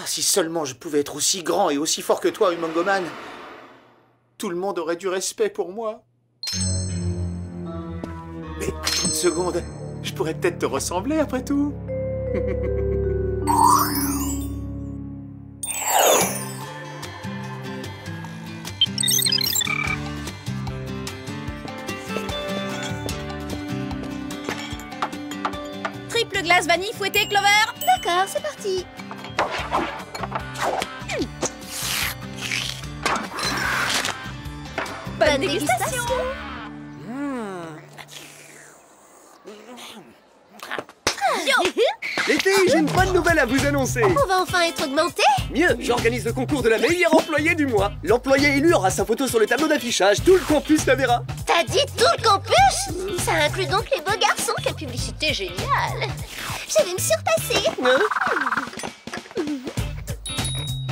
si seulement je pouvais être aussi grand et aussi fort que toi, Humongoman. Tout le monde aurait du respect pour moi. Mais attends une seconde, je pourrais peut-être te ressembler après tout. Triple glace vanille fouettée, Clover. D'accord, c'est parti. Bonne dégustation. Les filles, j'ai une bonne nouvelle à vous annoncer. On va enfin être augmenté. Mieux, j'organise le concours de la meilleure employée du mois. L'employé élu aura sa photo sur le tableau d'affichage. Tout le campus la verra. T'as dit tout le campus? Ça inclut donc les beaux garçons. Quelle publicité géniale. Je vais me surpasser.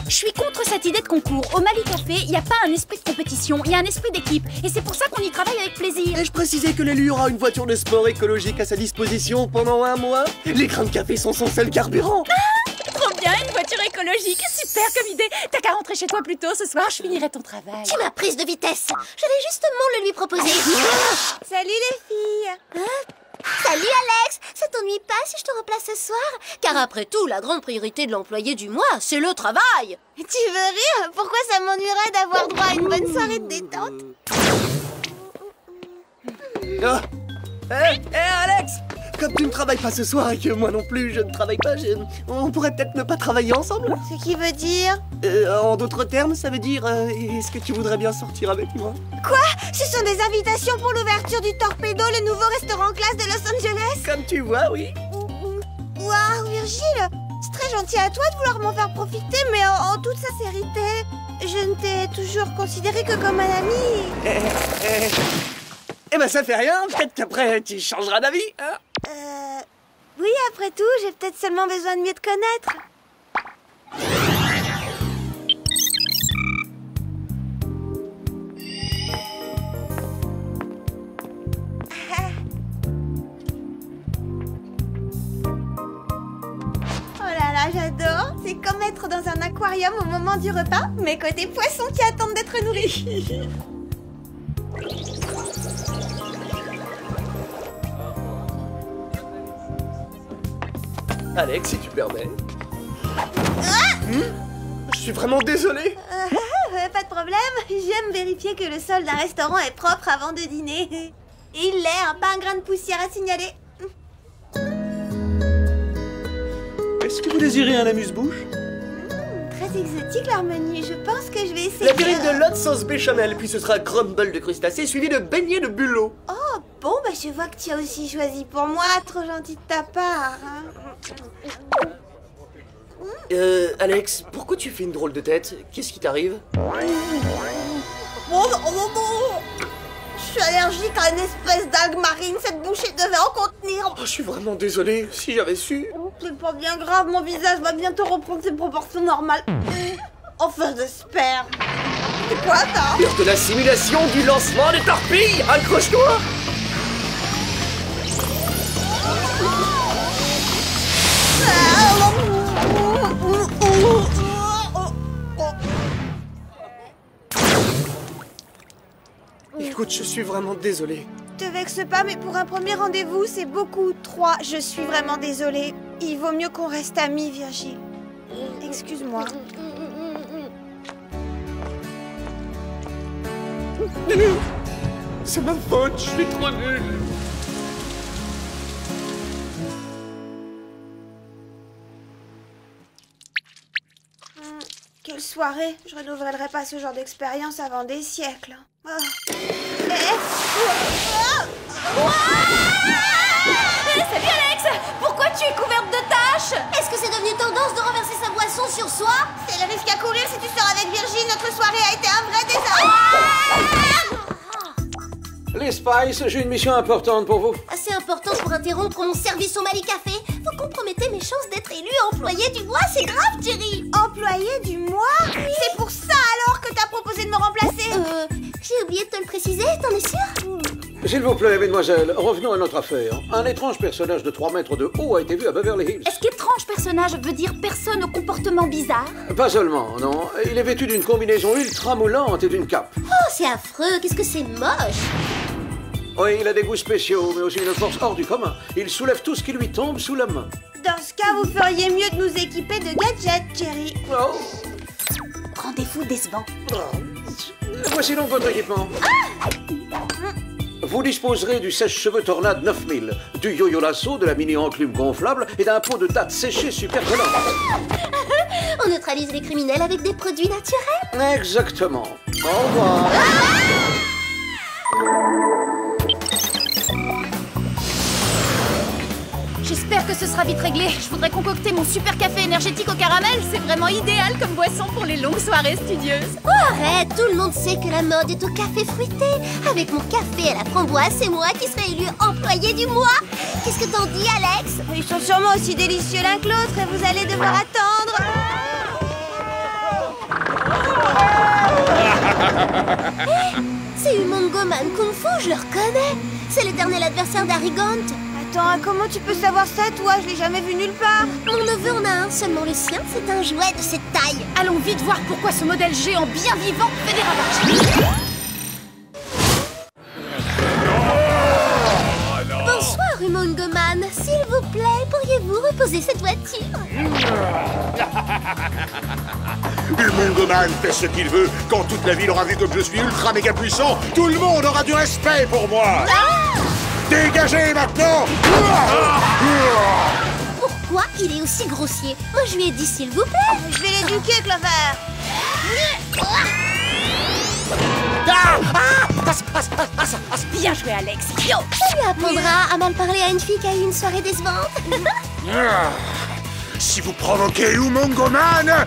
Je suis contre cette idée de concours. Au Mali Café, il n'y a pas un esprit de compétition, il y a un esprit d'équipe. Et c'est pour ça qu'on y travaille avec plaisir. Ai-je précisé que l'élu aura une voiture de sport écologique à sa disposition pendant un mois? Les grains de café sont son seul carburant. Trop bien, une voiture écologique. Super comme idée. T'as qu'à rentrer chez toi plus tôt ce soir, je finirai ton travail. Tu m'as prise de vitesse. J'allais justement le lui proposer. Salut les filles. Salut Alex. Ça t'ennuie pas si je te remplace ce soir? Car après tout, la grande priorité de l'employé du mois, c'est le travail. Tu veux rire? Pourquoi ça m'ennuierait d'avoir droit à une bonne soirée de détente? Alex! Comme tu ne travailles pas ce soir et que moi non plus je ne travaille pas, on pourrait peut-être ne pas travailler ensemble? Ce qui veut dire... En d'autres termes, ça veut dire est-ce que tu voudrais bien sortir avec moi? Quoi? Ce sont des invitations pour l'ouverture du Torpedo, le nouveau restaurant classe de Los Angeles? Comme tu vois, oui. Waouh, Virgile! C'est très gentil à toi de vouloir m'en faire profiter, mais en toute sincérité, je ne t'ai toujours considéré que comme un ami. Eh ben ça fait rien, peut-être qu'après tu changeras d'avis, hein? Oui, après tout, j'ai peut-être seulement besoin de mieux te connaître. Oh là là, j'adore. C'est comme être dans un aquarium au moment du repas, mais côté poissons qui attendent d'être nourris. Alex, si tu permets. Je suis vraiment désolé. Pas de problème. J'aime vérifier que le sol d'un restaurant est propre avant de dîner. Et il l'est, hein, pas un grain de poussière à signaler. Est-ce que vous désirez un amuse-bouche? Très exotique leur menu. Je pense que je vais essayer. La terrine de lot sauce béchamel, puis ce sera crumble de crustacés suivi de beignets de bulot. Oh, bon, bah je vois que tu as aussi choisi pour moi. Trop gentil de ta part. Hein. Alex, pourquoi tu fais une drôle de tête? Qu'est-ce qui t'arrive? Je suis allergique à une espèce d'algue marine. Cette bouchée devait en contenir. Oh, je suis vraiment désolé. Si j'avais su... C'est pas bien grave, mon visage va bientôt reprendre ses proportions normales. Enfin, j'espère. C'est quoi ça? L'heure de la simulation du lancement des torpilles. Accroche-toi. Écoute, je suis vraiment désolé. Te vexe pas, mais pour un premier rendez-vous, c'est beaucoup. 3, je suis vraiment désolée. Il vaut mieux qu'on reste amis, Virgile. Excuse-moi. C'est ma faute, je suis trop nul. Quelle soirée. Je renouvellerai pas ce genre d'expérience avant des siècles. Oh. Salut Alex! Pourquoi tu es couverte de taches? Est-ce que c'est devenu tendance de renverser sa boisson sur soi? C'est le risque à courir si tu sors avec Virgile. Notre soirée a été un vrai désastre. Les Spice, j'ai une mission importante pour vous. Assez important pour interrompre mon service au Mali Café. Vous compromettez mes chances d'être élu employé du mois, c'est grave, Thierry. Employé du mois? C'est pour ça alors que t'as proposé de me remplacer? J'ai oublié de te le préciser, t'en es sûr? S'il vous plaît, mesdemoiselles, revenons à notre affaire. Un étrange personnage de 3 mètres de haut a été vu à Beverly Hills. Est-ce qu'étrange personnage veut dire personne au comportement bizarre? Pas seulement, non. Il est vêtu d'une combinaison ultra moulante et d'une cape. Oh, c'est affreux, qu'est-ce que c'est moche. Oui, il a des goûts spéciaux, mais aussi une force hors du commun. Il soulève tout ce qui lui tombe sous la main. Dans ce cas, vous feriez mieux de nous équiper de gadgets, Jerry. Oh. Rendez-vous décevant. Voici donc votre équipement. Vous disposerez du sèche-cheveux Tornade 9000, du yo-yo lasso, de la mini-enclume gonflable et d'un pot de date séchée super collant. On neutralise les criminels avec des produits naturels. Exactement. Au revoir. J'espère que ce sera vite réglé. Je voudrais concocter mon super café énergétique au caramel. C'est vraiment idéal comme boisson pour les longues soirées studieuses. Oh, arrête, tout le monde sait que la mode est au café fruité. Avec mon café à la framboise, c'est moi qui serai élu employé du mois. Qu'est-ce que t'en dis, Alex? Ils sont sûrement aussi délicieux l'un que l'autre et vous allez devoir attendre. C'est Humongo Man Kung Fu, je le reconnais. C'est l'éternel adversaire d'Arigant. Attends, comment tu peux savoir ça, toi? Je l'ai jamais vu nulle part. Mon neveu en a un, seulement le sien, c'est un jouet de cette taille. Allons vite voir pourquoi ce modèle géant bien vivant fait des ravages. Bonsoir, Humongo Man. S'il vous plaît, pourriez-vous reposer cette voiture? Humongo Man fait ce qu'il veut. Quand toute la ville aura vu comme je suis ultra méga puissant, tout le monde aura du respect pour moi. Dégagez maintenant! Pourquoi il est aussi grossier? Moi, je lui ai dit s'il vous plaît. Je vais l'éduquer, Clover. Bien joué, Alex. Yo. Ça lui apprendra à mal parler à une fille qui a eu une soirée décevante. Si vous provoquez Humongo Man,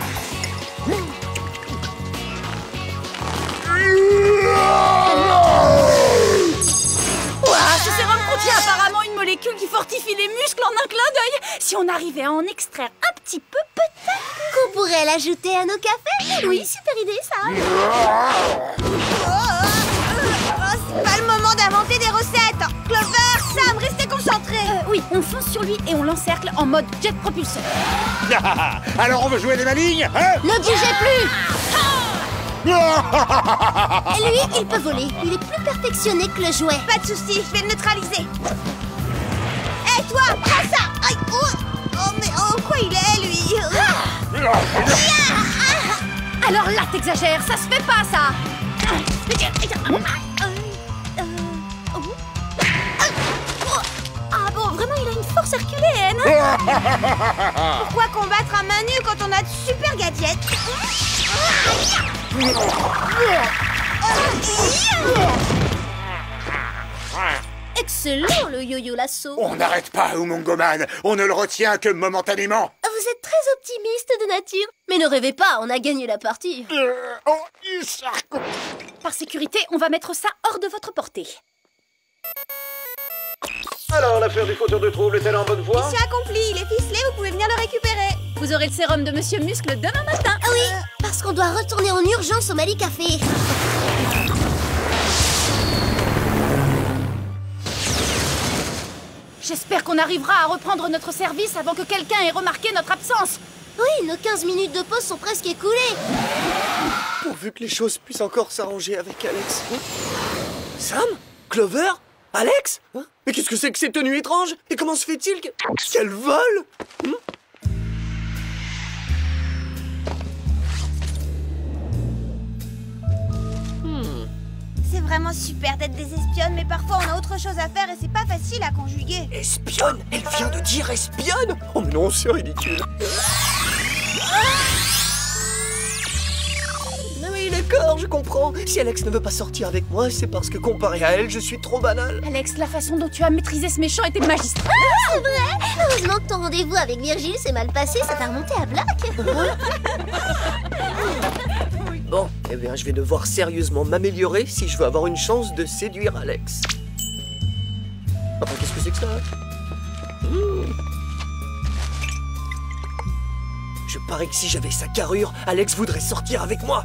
Ce sérum contient apparemment une molécule qui fortifie les muscles en un clin d'œil. Si on arrivait à en extraire un petit peu, peut-être Qu'on pourrait l'ajouter à nos cafés. Oui, super idée, ça. C'est pas le moment d'inventer des recettes. Clover, Sam, restez concentrés. oui, on fonce sur lui et on l'encercle en mode jet propulseur. alors on veut jouer les malignes, hein? Ne bougez plus. Et lui, il peut voler. Il est plus perfectionné que le jouet. Pas de soucis, je vais le neutraliser. Hé, toi, prends ça. Aïe, oh, mais quoi il est, lui? Alors là, t'exagères, ça se fait pas, ça. Ah bon, vraiment, il a une force herculéenne. Pourquoi combattre à main nue quand on a de super gadgets? Excellent, le yo-yo lasso. On n'arrête pas, Humongo Man. On ne le retient que momentanément. Vous êtes très optimiste de nature. Mais ne rêvez pas, on a gagné la partie. Par sécurité, on va mettre ça hors de votre portée. Alors, l'affaire du fauteur de trouble est-elle en bonne voie? Mission accomplie, il est ficelé, vous pouvez venir le récupérer. Vous aurez le sérum de Monsieur Muscle demain matin. Ah oui, parce qu'on doit retourner en urgence au Mali Café. J'espère qu'on arrivera à reprendre notre service avant que quelqu'un ait remarqué notre absence. Oui, nos 15 minutes de pause sont presque écoulées. Pourvu que les choses puissent encore s'arranger avec Alex. Sam? Clover? Alex? Mais qu'est-ce que c'est que ces tenues étranges? Et comment se fait-il qu'elles volent? C'est vraiment super d'être des espionnes, mais parfois on a autre chose à faire et c'est pas facile à conjuguer. Espionne? Elle vient de dire espionne? Oh mais non, c'est ridicule. Non oui, d'accord, je comprends. Si Alex ne veut pas sortir avec moi, c'est parce que comparé à elle, je suis trop banal. Alex, la façon dont tu as maîtrisé ce méchant était magistrale. C'est vrai. Heureusement que ton rendez-vous avec Virgile s'est mal passé, ça t'a remonté à Black. Bon, eh bien, je vais devoir sérieusement m'améliorer si je veux avoir une chance de séduire Alex. Enfin, qu'est-ce que c'est que ça? Je parie que si j'avais sa carrure, Alex voudrait sortir avec moi.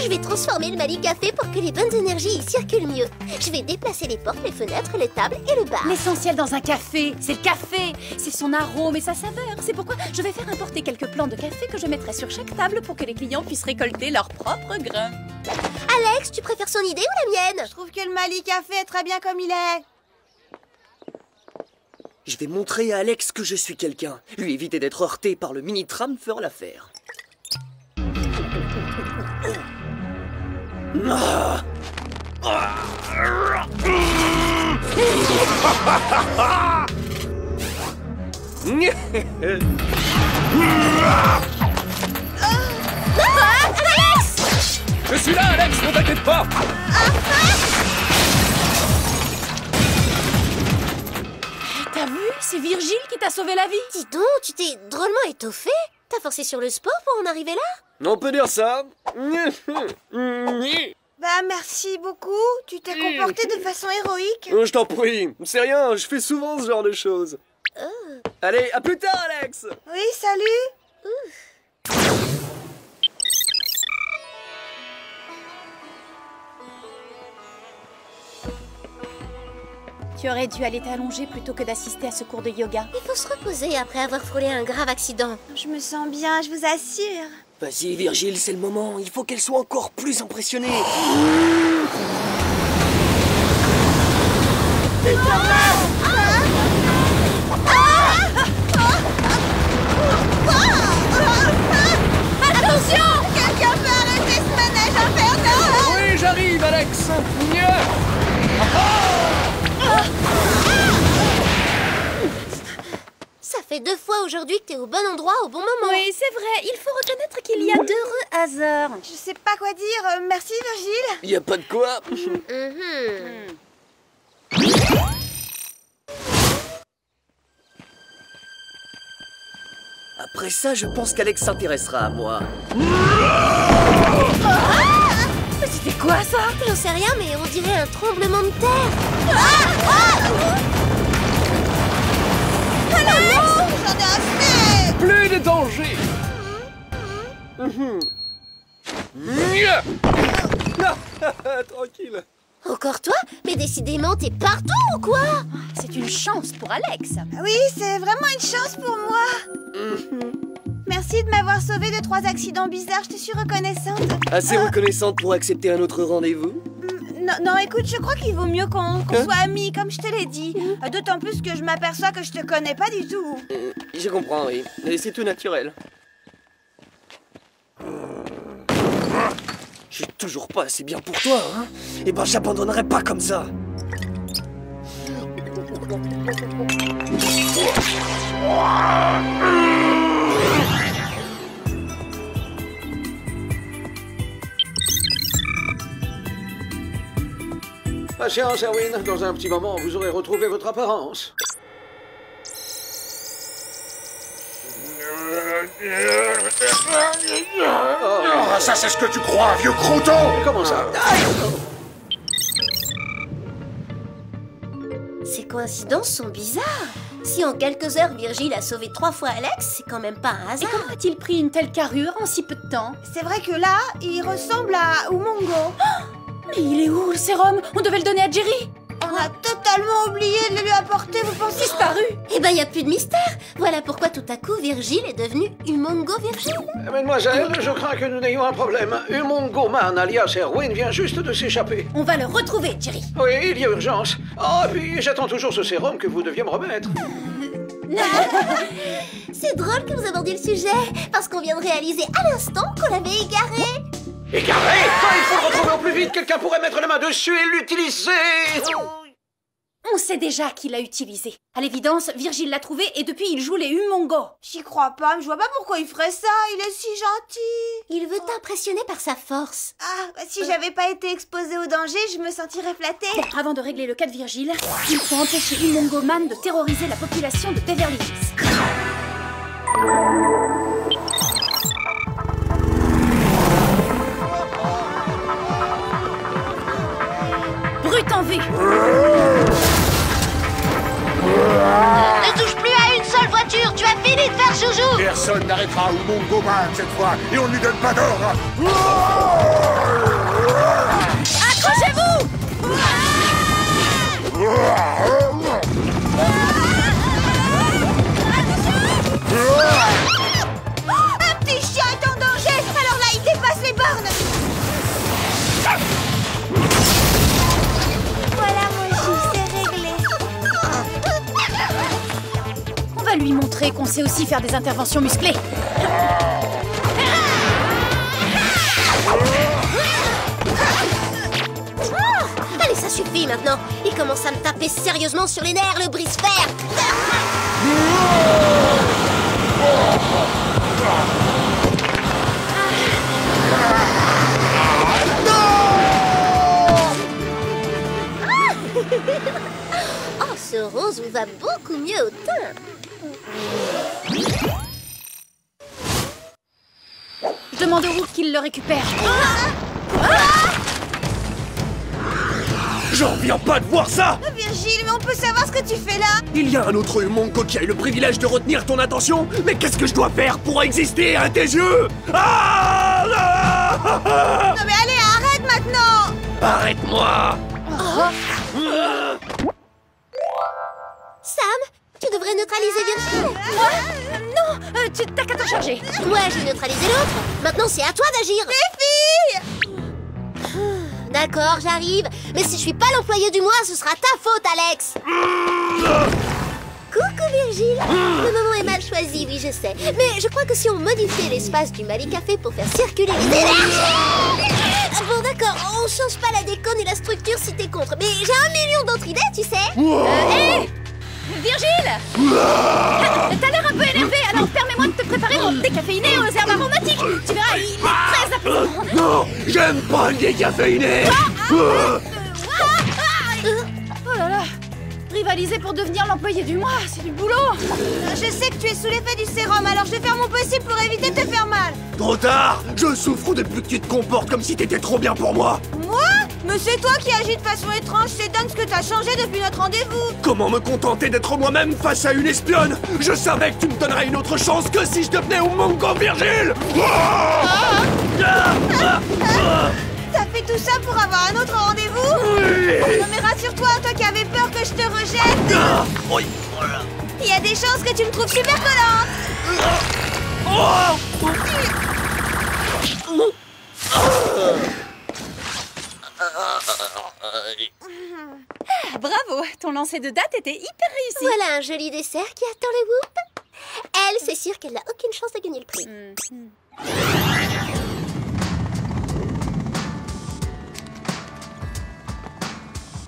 Je vais transformer le Mali Café pour que les bonnes énergies y circulent mieux. Je vais déplacer les portes, les fenêtres, les tables et le bar. L'essentiel dans un café, c'est le café. C'est son arôme et sa saveur. C'est pourquoi je vais faire importer quelques plants de café que je mettrai sur chaque table pour que les clients puissent récolter leurs propres grains. Alex, tu préfères son idée ou la mienne? Je trouve que le Mali Café est très bien comme il est. Je vais montrer à Alex que je suis quelqu'un. Lui éviter d'être heurté par le mini-tram fera l'affaire. Je suis là, Alex, ne t'inquiète pas. T'as vu? C'est Virgile qui t'a sauvé la vie. Dis donc, tu t'es drôlement étoffé. T'as forcé sur le sport pour en arriver là? On peut dire ça. Bah merci beaucoup, tu t'es comporté de façon héroïque. Je t'en prie, c'est rien, je fais souvent ce genre de choses. Allez, à plus tard, Alex. Oui, salut. Tu aurais dû aller t'allonger plutôt que d'assister à ce cours de yoga. Il faut se reposer après avoir frôlé un grave accident. Je me sens bien, je vous assure. Vas-y, Virgile, c'est le moment. Il faut qu'elle soit encore plus impressionnée. Attention! Quelqu'un peut arrêter ce manège infernal! Oui, j'arrive, Alex. Ça fait 2 fois aujourd'hui que t'es au bon endroit au bon moment. Oui, c'est vrai. Il faut reconnaître qu'il y a d'heureux hasards. Je sais pas quoi dire. Merci Virgile. Y a pas de quoi. Après ça, je pense qu'Alex s'intéressera à moi. C'était quoi ça? J'en sais rien, mais on dirait un tremblement de terre. J'en ai assez. Plus de danger. Tranquille. Encore toi? Mais décidément, t'es partout ou quoi? C'est une chance pour Alex. Oui, c'est vraiment une chance pour moi. Merci de m'avoir sauvé de 3 accidents bizarres, je te suis reconnaissante. Assez reconnaissante pour accepter un autre rendez-vous? Non, écoute, je crois qu'il vaut mieux qu'on soit amis, comme je te l'ai dit. D'autant plus que je m'aperçois que je te connais pas du tout. Je comprends, oui. Mais c'est tout naturel. Je suis toujours pas assez bien pour toi, hein? Eh ben, j'abandonnerai pas comme ça. Patience, Erwin. Dans un petit moment, vous aurez retrouvé votre apparence. Ah, ça c'est ce que tu crois, vieux croton! Comment ça? Ces coïncidences sont bizarres. Si en quelques heures, Virgile a sauvé 3 fois Alex, c'est quand même pas un Et hasard. comment a-t-il pris une telle carrure en si peu de temps? C'est vrai que là, il ressemble à Umongo. Mais il est où le sérum? On devait le donner à Jerry. On a totalement oublié de le lui apporter, vous pensez? Disparu. Eh ben, y a plus de mystère. Voilà pourquoi tout à coup, Virgile est devenu Umongo Virgile. Mademoiselle, je crains que nous n'ayons un problème. Umongo Man, alias Erwin, vient juste de s'échapper. On va le retrouver, Jerry. Oui, il y a urgence. Oh, et puis j'attends toujours ce sérum que vous deviez me remettre. C'est drôle que vous abordiez le sujet, parce qu'on vient de réaliser à l'instant qu'on l'avait égaré. Égaré! Il faut le retrouver au plus vite. Quelqu'un pourrait mettre la main dessus et l'utiliser. On sait déjà qui l'a utilisé. À l'évidence, Virgile l'a trouvé et depuis il joue les Umongo. J'y crois pas, mais je vois pas pourquoi il ferait ça. Il est si gentil. Il veut t'impressionner par sa force. Ah, bah, si j'avais pas été exposée au danger, je me sentirais flattée. Bon, avant de régler le cas de Virgile, il faut empêcher Umongo Man de terroriser la population de Beverly Hills. Brute en vue. Ne touche plus à une seule voiture, tu as fini de faire joujou. Personne n'arrêtera Umongoman cette fois, et on ne lui donne pas d'ordre. Accrochez-vous! Un petit chien est en danger. Alors là, il dépasse les bornes. Voilà, Moji, c'est réglé. On va lui montrer qu'on sait aussi faire des interventions musclées. Allez, ça suffit maintenant. Il commence à me taper sérieusement sur les nerfs, le brise-fer. Oh, ce rose vous va beaucoup mieux au teint. Je demande au Rook qu'il le récupère. J'en reviens pas de voir ça! Virgile, mais on peut savoir ce que tu fais là? Il y a un autre Umongo qui a eu le privilège de retenir ton attention, mais qu'est-ce que je dois faire pour exister à tes yeux? Ah! Non mais allez, arrête maintenant! Arrête-moi! Sam, tu devrais neutraliser Virgile. Moi? Non, tu t'as qu'à te charger. Moi, j'ai neutralisé l'autre. Maintenant, c'est à toi d'agir. Les filles! D'accord, j'arrive. Mais si je suis pas l'employé du mois, ce sera ta faute, Alex. Coucou, Virgile. Le moment est mal choisi, oui, je sais. Mais je crois que si on modifiait l'espace du Mali Café pour faire circuler les énergies... Bon, d'accord, on change pas la déco ni la structure si t'es contre. Mais j'ai 1 million d'autres idées, tu sais. Hé Virgile! T'as l'air un peu énervé, alors permets-moi de te préparer mon décaféiné aux herbes aromatiques. Tu verras, il est très apaisant. Non, j'aime pas le décaféiné. Oh là là! Rivaliser pour devenir l'employé du mois, c'est du boulot! Je sais que tu es sous l'effet du sérum, alors je vais faire mon possible pour éviter de te faire mal. Trop tard. Je souffre depuis que tu te comportes comme si t'étais trop bien pour moi. Moi? Mais c'est toi qui agis de façon étrange, c'est dingue ce que t'as changé depuis notre rendez-vous. Comment me contenter d'être moi-même face à une espionne? Je savais que tu me donnerais une autre chance que si je devenais Umongo Virgile. T'as fait tout ça pour avoir un autre rendez-vous? Oui. Non mais rassure-toi, toi qui avais peur que je te rejette. Oui, voilà. Il y a des chances que tu me trouves super collante. Bravo, ton lancer de date était hyper réussi. Voilà un joli dessert qui attend les whoops. Elle, c'est sûr qu'elle n'a aucune chance de gagner le prix.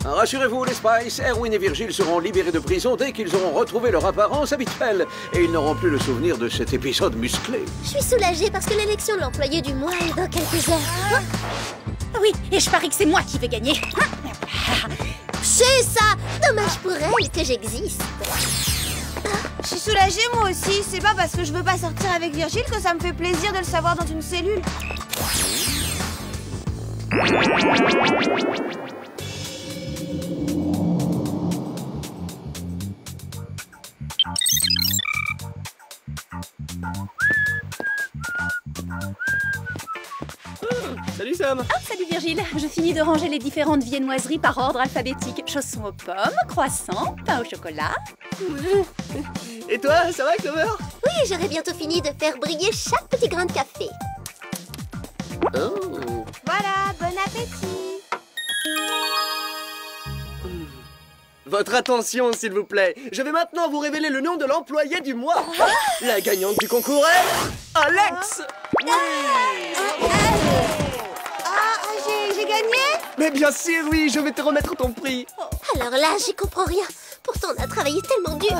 Rassurez-vous, les Spice, Erwin et Virgile seront libérés de prison dès qu'ils auront retrouvé leur apparence habituelle. Et ils n'auront plus le souvenir de cet épisode musclé. Je suis soulagée parce que l'élection de l'employé du mois est dans quelques heures. Oui, et je parie que c'est moi qui vais gagner. C'est ça! Dommage pour elle que j'existe. Je suis soulagée moi aussi, c'est pas parce que je veux pas sortir avec Virgile que ça me fait plaisir de le savoir dans une cellule. Salut Sam. Oh, salut Virgile, je finis de ranger les différentes viennoiseries par ordre alphabétique. Chaussons aux pommes, croissants, pain au chocolat. Et toi, ça va Clover? Oui, j'aurai bientôt fini de faire briller chaque petit grain de café. Voilà, bon appétit. Votre attention, s'il vous plaît. Je vais maintenant vous révéler le nom de l'employé du mois. La gagnante du concours est... Alex. J'ai gagné? Mais bien sûr, oui, je vais te remettre ton prix. Alors là, j'y comprends rien. Pourtant, on a travaillé tellement dur.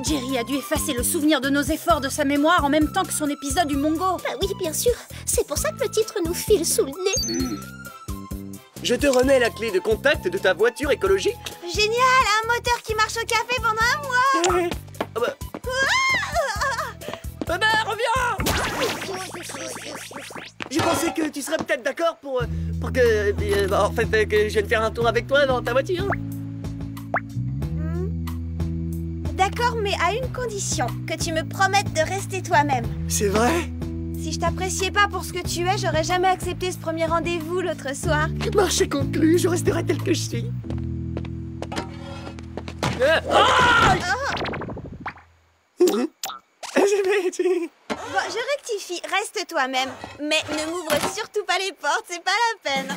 Jerry a dû effacer le souvenir de nos efforts de sa mémoire en même temps que son épisode du Mongo. Bah oui, bien sûr. C'est pour ça que le titre nous file sous le nez. Je te remets la clé de contact de ta voiture écologique. Génial, un moteur qui marche au café pendant un mois. Ah bah... reviens! J'ai pensé que tu serais peut-être d'accord pour que... que je vienne faire un tour avec toi dans ta voiture. D'accord, mais mais à une condition, que tu me promettes de rester toi-même. C'est vrai? Si je t'appréciais pas pour ce que tu es, j'aurais jamais accepté ce premier rendez-vous l'autre soir. Marché conclu, je resterai tel que je suis. Bon, je rectifie, reste toi-même. Mais ne m'ouvre surtout pas les portes, c'est pas la peine.